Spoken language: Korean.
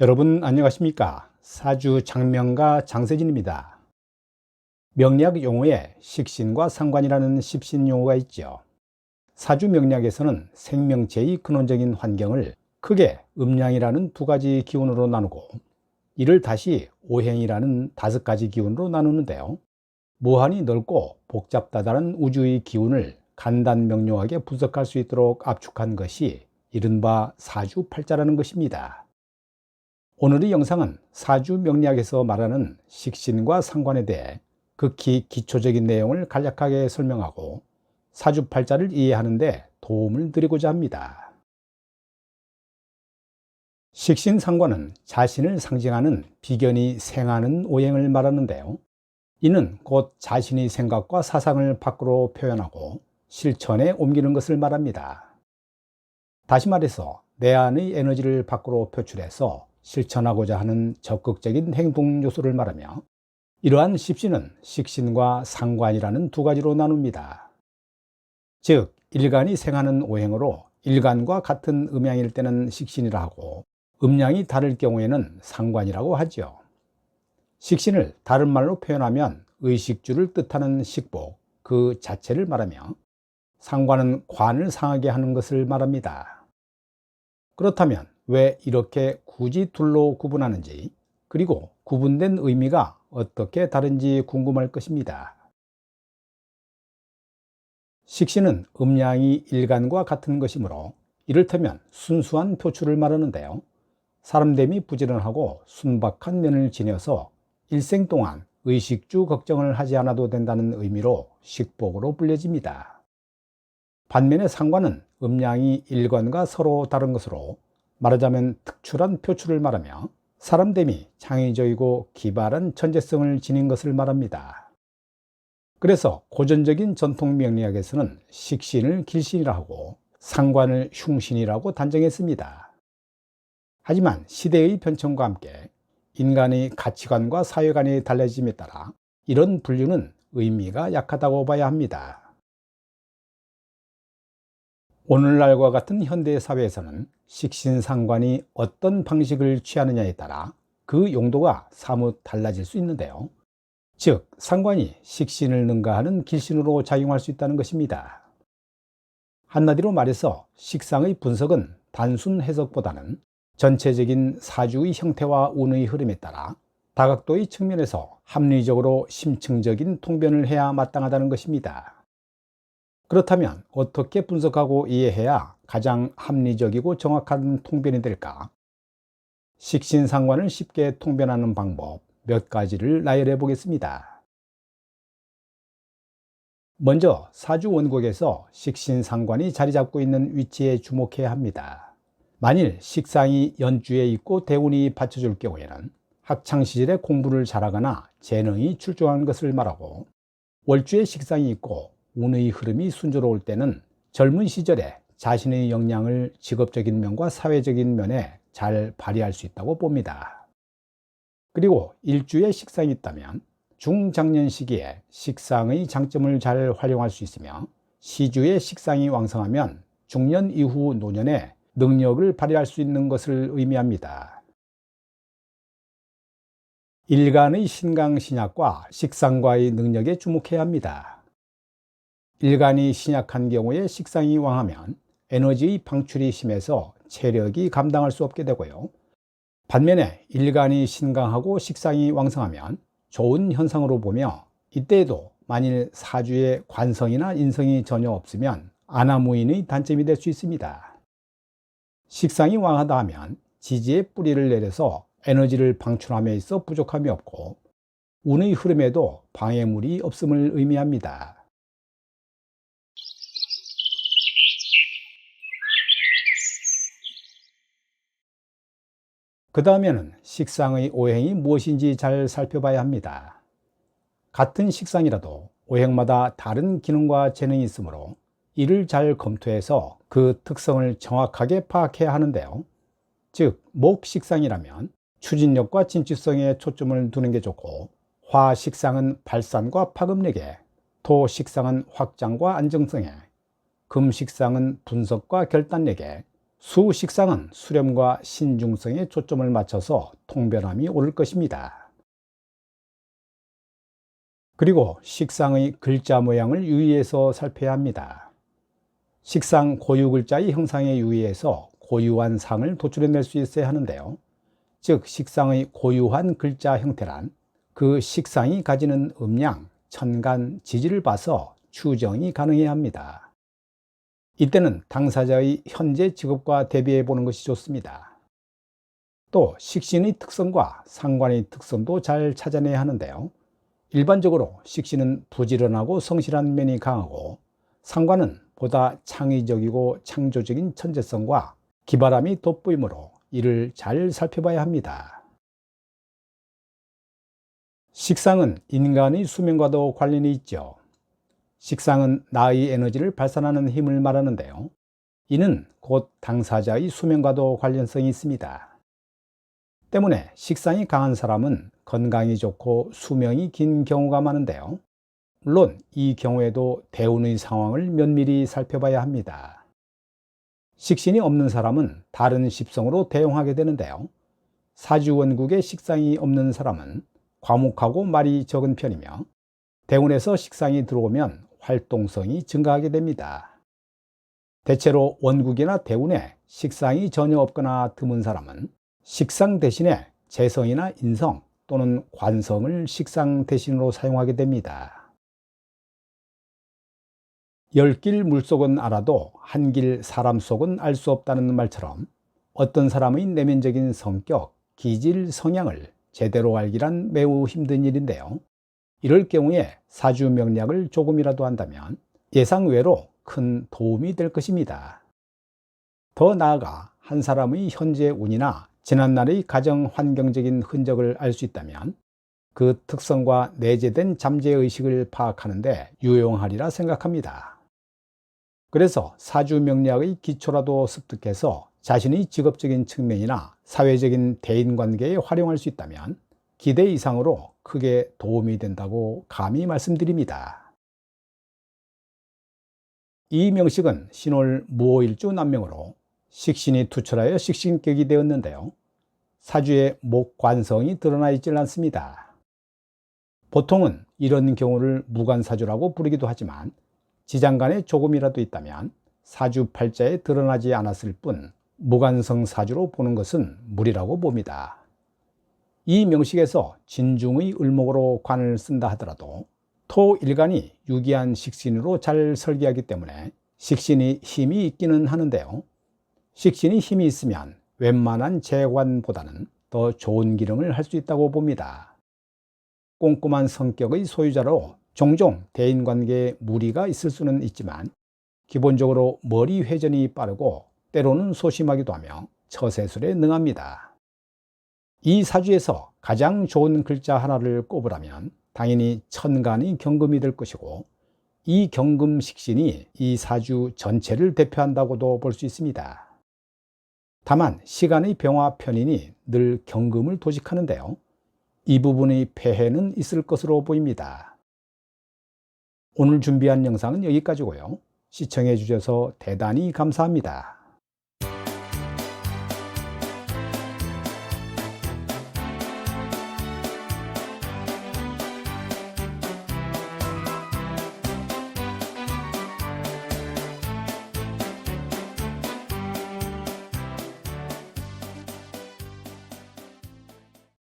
여러분 안녕하십니까? 사주 장명가 장세진입니다. 명리학 용어에 식신과 상관이라는 십신 용어가 있죠. 사주 명리학에서는 생명체의 근원적인 환경을 크게 음양이라는 두 가지 기운으로 나누고 이를 다시 오행이라는 다섯 가지 기운으로 나누는데요. 무한히 넓고 복잡하다는 우주의 기운을 간단 명료하게 분석할 수 있도록 압축한 것이 이른바 사주팔자라는 것입니다. 오늘의 영상은 사주 명리학에서 말하는 식신과 상관에 대해 극히 기초적인 내용을 간략하게 설명하고 사주팔자를 이해하는 데 도움을 드리고자 합니다. 식신상관은 자신을 상징하는 비견이 생하는 오행을 말하는데요. 이는 곧 자신의 생각과 사상을 밖으로 표현하고 실천에 옮기는 것을 말합니다. 다시 말해서 내 안의 에너지를 밖으로 표출해서 실천하고자 하는 적극적인 행동 요소를 말하며 이러한 십신은 식신과 상관이라는 두 가지로 나눕니다. 즉, 일간이 생하는 오행으로 일간과 같은 음양일 때는 식신이라 하고 음양이 다를 경우에는 상관이라고 하죠. 식신을 다른 말로 표현하면 의식주를 뜻하는 식복 그 자체를 말하며 상관은 관을 상하게 하는 것을 말합니다. 그렇다면 왜 이렇게 굳이 둘로 구분하는지, 그리고 구분된 의미가 어떻게 다른지 궁금할 것입니다. 식신은 음양이 일간과 같은 것이므로 이를테면 순수한 표출을 말하는데요. 사람됨이 부지런하고 순박한 면을 지녀서 일생 동안 의식주 걱정을 하지 않아도 된다는 의미로 식복으로 불려집니다. 반면에 상관은 음양이 일간과 서로 다른 것으로 말하자면 특출한 표출을 말하며 사람됨이 창의적이고 기발한 천재성을 지닌 것을 말합니다. 그래서 고전적인 전통 명리학에서는 식신을 길신이라 하고 상관을 흉신이라고 단정했습니다. 하지만 시대의 변천과 함께 인간의 가치관과 사회관이 달라짐에 따라 이런 분류는 의미가 약하다고 봐야 합니다. 오늘날과 같은 현대 사회에서는 식신상관이 어떤 방식을 취하느냐에 따라 그 용도가 사뭇 달라질 수 있는데요. 즉, 상관이 식신을 능가하는 길신으로 작용할 수 있다는 것입니다. 한마디로 말해서 식상의 분석은 단순 해석보다는 전체적인 사주의 형태와 운의 흐름에 따라 다각도의 측면에서 합리적으로 심층적인 통변을 해야 마땅하다는 것입니다. 그렇다면 어떻게 분석하고 이해해야 가장 합리적이고 정확한 통변이 될까? 식신상관을 쉽게 통변하는 방법 몇 가지를 나열해 보겠습니다. 먼저 사주 원곡에서 식신상관이 자리 잡고 있는 위치에 주목해야 합니다. 만일 식상이 연주에 있고 대운이 받쳐줄 경우에는 학창시절에 공부를 잘하거나 재능이 출중한 것을 말하고, 월주에 식상이 있고 운의 흐름이 순조로울 때는 젊은 시절에 자신의 역량을 직업적인 면과 사회적인 면에 잘 발휘할 수 있다고 봅니다. 그리고 일주에 식상이 있다면 중장년 시기에 식상의 장점을 잘 활용할 수 있으며, 시주에 식상이 왕성하면 중년 이후 노년에 능력을 발휘할 수 있는 것을 의미합니다. 일간의 신강신약과 식상과의 능력에 주목해야 합니다. 일간이 신약한 경우에 식상이 왕하면 에너지의 방출이 심해서 체력이 감당할 수 없게 되고요. 반면에 일간이 신강하고 식상이 왕성하면 좋은 현상으로 보며, 이때에도 만일 사주에 관성이나 인성이 전혀 없으면 안하무인의 단점이 될 수 있습니다. 식상이 왕하다 하면 지지에 뿌리를 내려서 에너지를 방출함에 있어 부족함이 없고 운의 흐름에도 방해물이 없음을 의미합니다. 그 다음에는 식상의 오행이 무엇인지 잘 살펴봐야 합니다. 같은 식상이라도 오행마다 다른 기능과 재능이 있으므로 이를 잘 검토해서 그 특성을 정확하게 파악해야 하는데요. 즉, 목 식상이라면 추진력과 진취성에 초점을 두는 게 좋고, 화 식상은 발산과 파급력에, 토 식상은 확장과 안정성에, 금 식상은 분석과 결단력에, 수식상은 수렴과 신중성에 초점을 맞춰서 통변함이 옳을 것입니다. 그리고 식상의 글자 모양을 유의해서 살펴야 합니다. 식상 고유 글자의 형상에 유의해서 고유한 상을 도출해낼 수 있어야 하는데요. 즉 식상의 고유한 글자 형태란 그 식상이 가지는 음량, 천간, 지지를 봐서 추정이 가능해야 합니다. 이때는 당사자의 현재 직업과 대비해 보는 것이 좋습니다. 또 식신의 특성과 상관의 특성도 잘 찾아내야 하는데요. 일반적으로 식신은 부지런하고 성실한 면이 강하고 상관은 보다 창의적이고 창조적인 천재성과 기발함이 돋보이므로 이를 잘 살펴봐야 합니다. 식상은 인간의 수명과도 관련이 있죠. 식상은 나의 에너지를 발산하는 힘을 말하는데요. 이는 곧 당사자의 수명과도 관련성이 있습니다. 때문에 식상이 강한 사람은 건강이 좋고 수명이 긴 경우가 많은데요. 물론 이 경우에도 대운의 상황을 면밀히 살펴봐야 합니다. 식신이 없는 사람은 다른 십성으로 대응하게 되는데요. 사주원국에 식상이 없는 사람은 과묵하고 말이 적은 편이며 대운에서 식상이 들어오면 활동성이 증가하게 됩니다. 대체로 원국이나 대운에 식상이 전혀 없거나 드문 사람은 식상 대신에 재성이나 인성 또는 관성을 식상 대신으로 사용하게 됩니다. 열 길 물속은 알아도 한 길 사람 속은 알 수 없다는 말처럼 어떤 사람의 내면적인 성격, 기질, 성향을 제대로 알기란 매우 힘든 일인데요. 이럴 경우에 사주 명략을 조금이라도 한다면 예상 외로 큰 도움이 될 것입니다. 더 나아가 한 사람의 현재 운이나 지난날의 가정 환경적인 흔적을 알 수 있다면 그 특성과 내재된 잠재의식을 파악하는 데 유용하리라 생각합니다. 그래서 사주 명략의 기초라도 습득해서 자신의 직업적인 측면이나 사회적인 대인관계에 활용할 수 있다면 기대 이상으로 크게 도움이 된다고 감히 말씀드립니다. 이 명식은 신월 무오일주 남명으로 식신이 투철하여 식신격이 되었는데요. 사주에 목관성이 드러나 있질 않습니다. 보통은 이런 경우를 무관사주라고 부르기도 하지만 지장간에 조금이라도 있다면 사주팔자에 드러나지 않았을 뿐 무관성 사주로 보는 것은 무리라고 봅니다. 이 명식에서 진중의 을목으로 관을 쓴다 하더라도 토일간이 유기한 식신으로 잘 설계하기 때문에 식신이 힘이 있기는 하는데요. 식신이 힘이 있으면 웬만한 재관보다는 더 좋은 기능을 할 수 있다고 봅니다. 꼼꼼한 성격의 소유자로 종종 대인관계에 무리가 있을 수는 있지만 기본적으로 머리 회전이 빠르고 때로는 소심하기도 하며 처세술에 능합니다. 이 사주에서 가장 좋은 글자 하나를 꼽으라면 당연히 천간이 경금이 될 것이고 이 경금 식신이 이 사주 전체를 대표한다고도 볼 수 있습니다. 다만 시간의 병화 편인이 늘 경금을 도식하는데요. 이 부분의 폐해는 있을 것으로 보입니다. 오늘 준비한 영상은 여기까지고요. 시청해 주셔서 대단히 감사합니다.